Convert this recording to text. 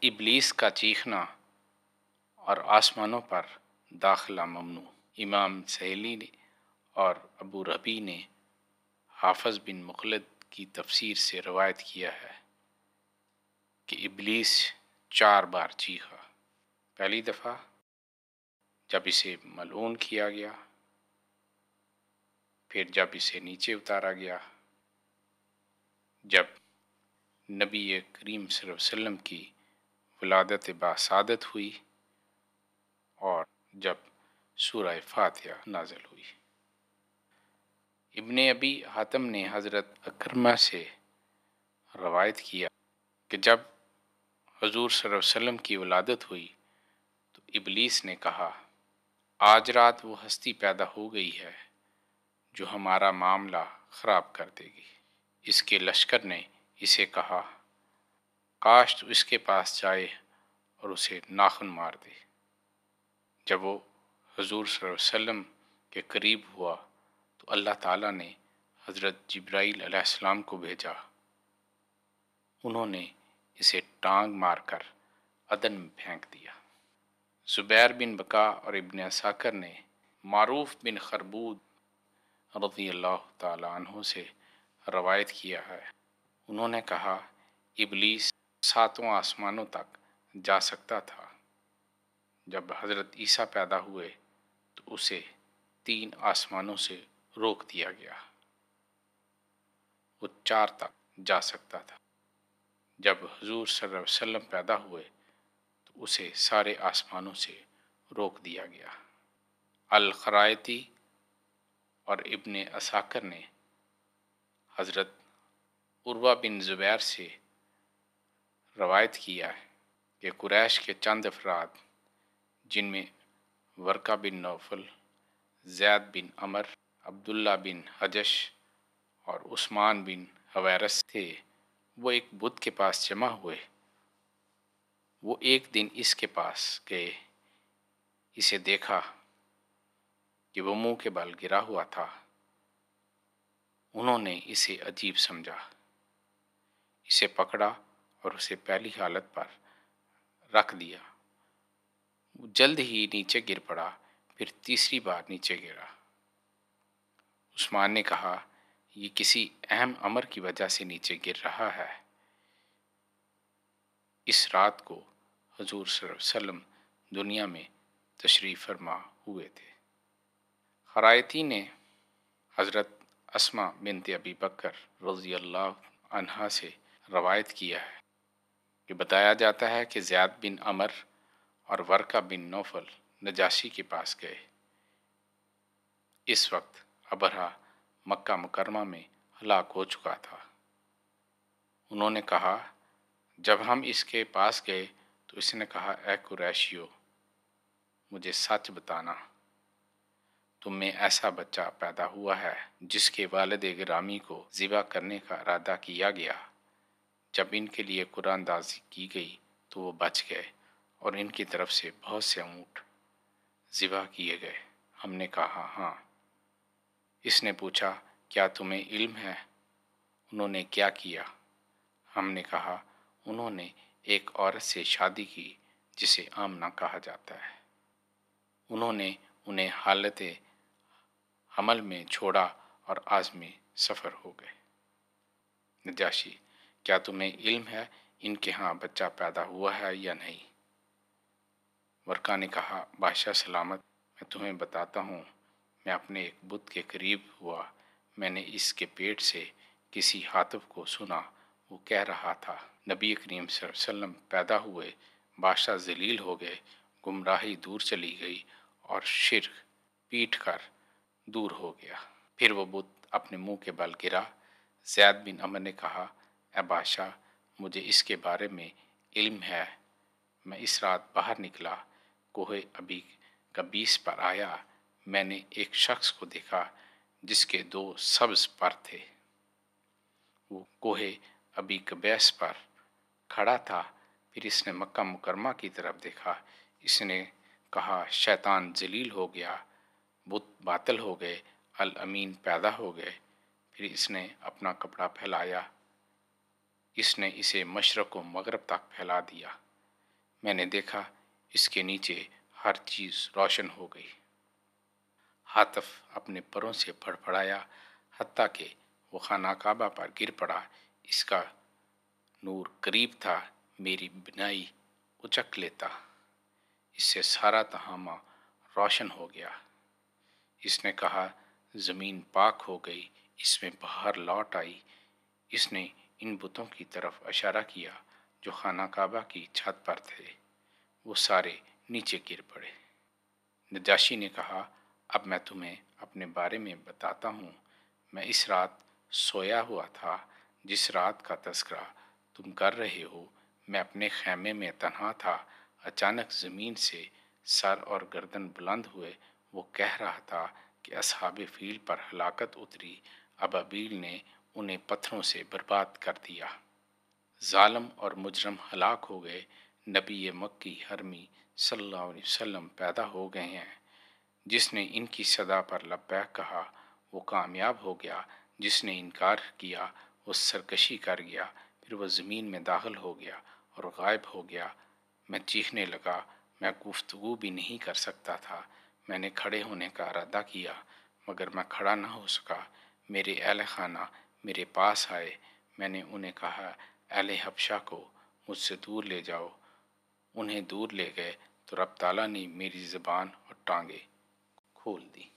ابلیس کا چیخنا اور آسمانوں پر داخلہ ممنوع۔ امام سہیلی نے اور ابو ربی نے حافظ بن مخلد کی تفسیر سے روایت کیا ہے کہ ابلیس 4 بار چیخا۔ پہلی دفعہ جب اسے ملعون کیا گیا، پھر جب اسے نیچے اتارا گیا، جب نبی کریم صلی اللہ علیہ وسلم کی ولادت باسعادت ہوئی، اور جب سورہ فاتحہ نازل ہوئی۔ ابن ابی حاتم نے حضرت اکرمہ سے روایت کیا کہ جب حضور صلی اللہ علیہ وسلم کی ولادت ہوئی تو ابلیس نے کہا، آج رات وہ ہستی پیدا ہو گئی ہے جو ہمارا معاملہ خراب کر دے گی۔ اس کے لشکر نے اسے کہا، کاش تو اس کے پاس جائے اور اسے ناخن مار دے۔ جب وہ حضور صلی اللہ علیہ وسلم کے قریب ہوا تو اللہ تعالیٰ نے حضرت جبرائیل علیہ السلام کو بھیجا۔ انہوں نے اسے ٹانگ مار کر عدن میں پھینک دیا۔ زبیر بن بکا اور ابن عساکر نے معروف بن خربود رضی اللہ تعالیٰ عنہ سے روایت کیا ہے، انہوں نے کہا، ابلیس 7 آسمانوں تک جا سکتا تھا۔ جب حضرت عیسیٰ پیدا ہوئے تو اسے 3 آسمانوں سے روک دیا گیا۔ وہ 4 تک جا سکتا تھا۔ جب حضور صلی اللہ علیہ وسلم پیدا ہوئے تو اسے سارے آسمانوں سے روک دیا گیا۔ الخرائطی اور ابن عساکر نے حضرت عروہ بن زبیر سے روایت کیا ہے کہ قریش کے چند افراد، جن میں ورقہ بن نوفل، زید بن عمر، عبداللہ بن حجش اور عثمان بن حویرث تھے، وہ ایک بت کے پاس جمع ہوئے۔ وہ ایک دن اس کے پاس گئے، اسے دیکھا کہ وہ منہ کے بل گرا ہوا تھا۔ انہوں نے اسے عجیب سمجھا، اسے پکڑا اور اسے پہلی حالت پر رکھ دیا۔ وہ جلد ہی نیچے گر پڑا، پھر تیسری بار نیچے گرا۔ عثمان نے کہا، یہ کسی اہم امر کی وجہ سے نیچے گر رہا ہے۔ اس رات کو حضور صلی اللہ علیہ وسلم دنیا میں تشریف فرما ہوئے تھے۔ خرائطی نے حضرت اسماء بنت ابی بکر رضی اللہ عنہا سے روایت کیا ہے کہ بتایا جاتا ہے کہ زید بن عمر اور ورقہ بن نوفل نجاشی کے پاس گئے۔ اس وقت ابرہہ مکہ مکرمہ میں ہلاک ہو چکا تھا۔ انہوں نے کہا، جب ہم اس کے پاس گئے تو اس نے کہا، اے قریشیو، مجھے سچ بتانا، تم میں ایسا بچہ پیدا ہوا ہے جس کے والد گرامی کو ذبح کرنے کا ارادہ کیا گیا۔ جب ان کے لیے قرآن اندازی کی گئی تو وہ بچ گئے اور ان کی طرف سے بہت سے اونٹ ذبح کیے گئے۔ ہم نے کہا، ہاں۔ اس نے پوچھا، کیا تمہیں علم ہے انہوں نے کیا کیا؟ ہم نے کہا، انہوں نے ایک عورت سے شادی کی جسے آمنہ کہا جاتا ہے۔ انہوں نے انہیں حالت حمل میں چھوڑا اور عازم سفر ہو گئے۔ نجاشی، کیا تمہیں علم ہے ان کے ہاں بچہ پیدا ہوا ہے یا نہیں؟ ورقہ نے کہا، بادشاہ سلامت، میں تمہیں بتاتا ہوں، میں اپنے ایک بت کے قریب ہوا، میں نے اس کے پیٹ سے کسی حاطب کو سنا، وہ کہہ رہا تھا، نبی کریم صلی اللہ علیہ وسلم پیدا ہوئے، بادشاہ ذلیل ہو گئے، گمراہی دور چلی گئی اور شرک پیٹ کر دور ہو گیا۔ پھر وہ بت اپنے منہ کے بل گرا۔ زید بن عمر نے کہا، اے بادشاہ، مجھے اس کے بارے میں علم ہے۔ میں اس رات باہر نکلا، کوہ ابی قبیس پر آیا، میں نے ایک شخص کو دیکھا جس کے 2 سبز پر تھے۔ وہ کوہ ابی قبیس پر کھڑا تھا۔ پھر اس نے مکہ مکرمہ کی طرف دیکھا۔ اس نے کہا، شیطان ذلیل ہو گیا، بت باطل ہو گئے، الامین پیدا ہو گئے۔ پھر اس نے اپنا کپڑا پھیلایا، اس نے اسے مشرق و مغرب تک پھیلا دیا۔ میں نے دیکھا اس کے نیچے ہر چیز روشن ہو گئی۔ حاتف اپنے پروں سے پھڑپھڑایا، حتیٰ کہ وہ خانہ کعبہ پر گر پڑا۔ اس کا نور قریب تھا میری بینائی اچک لیتا، اس سے سارا تہامہ روشن ہو گیا۔ اس نے کہا زمین پاک ہو گئی، اس میں بہار لوٹ آئی۔ اس نے ان بتوں کی طرف اشارہ کیا جو خانہ کعبہ کی چھت پر تھے، وہ سارے نیچے گر پڑے۔ نجاشی نے کہا اب میں تمہیں اپنے بارے میں بتاتا ہوں۔ میں اس رات سویا ہوا تھا جس رات کا تذکرہ تم کر رہے ہو۔ میں اپنے خیمے میں تنہا تھا، اچانک زمین سے سر اور گردن بلند ہوئے۔ وہ کہہ رہا تھا کہ اصحاب فیل پر ہلاکت اتری، ابابیل نے انہیں پتھروں سے برباد کر دیا۔ ظالم اور مجرم ہلاک ہو گئے۔ نبی مکی حرمی صلی اللہ علیہ وسلم پیدا ہو گئے ہیں۔ جس نے ان کی صدا پر لبیک کہا وہ کامیاب ہو گیا، جس نے انکار کیا وہ سرکشی کر گیا۔ پھر وہ زمین میں داخل ہو گیا اور غائب ہو گیا۔ میں چیخنے لگا، میں گفتگو بھی نہیں کر سکتا تھا۔ میں نے کھڑے ہونے کا ارادہ کیا مگر میں کھڑا نہ ہو سکا۔ میرے اہل خانہ میرے پاس آئے۔ میں نے انہیں کہا اہل حبشہ کو مجھ سے دور لے جاؤ۔ انہیں دور لے گئے تو رب تعالیٰ نے میری زبان اور ٹانگیں کھول دی۔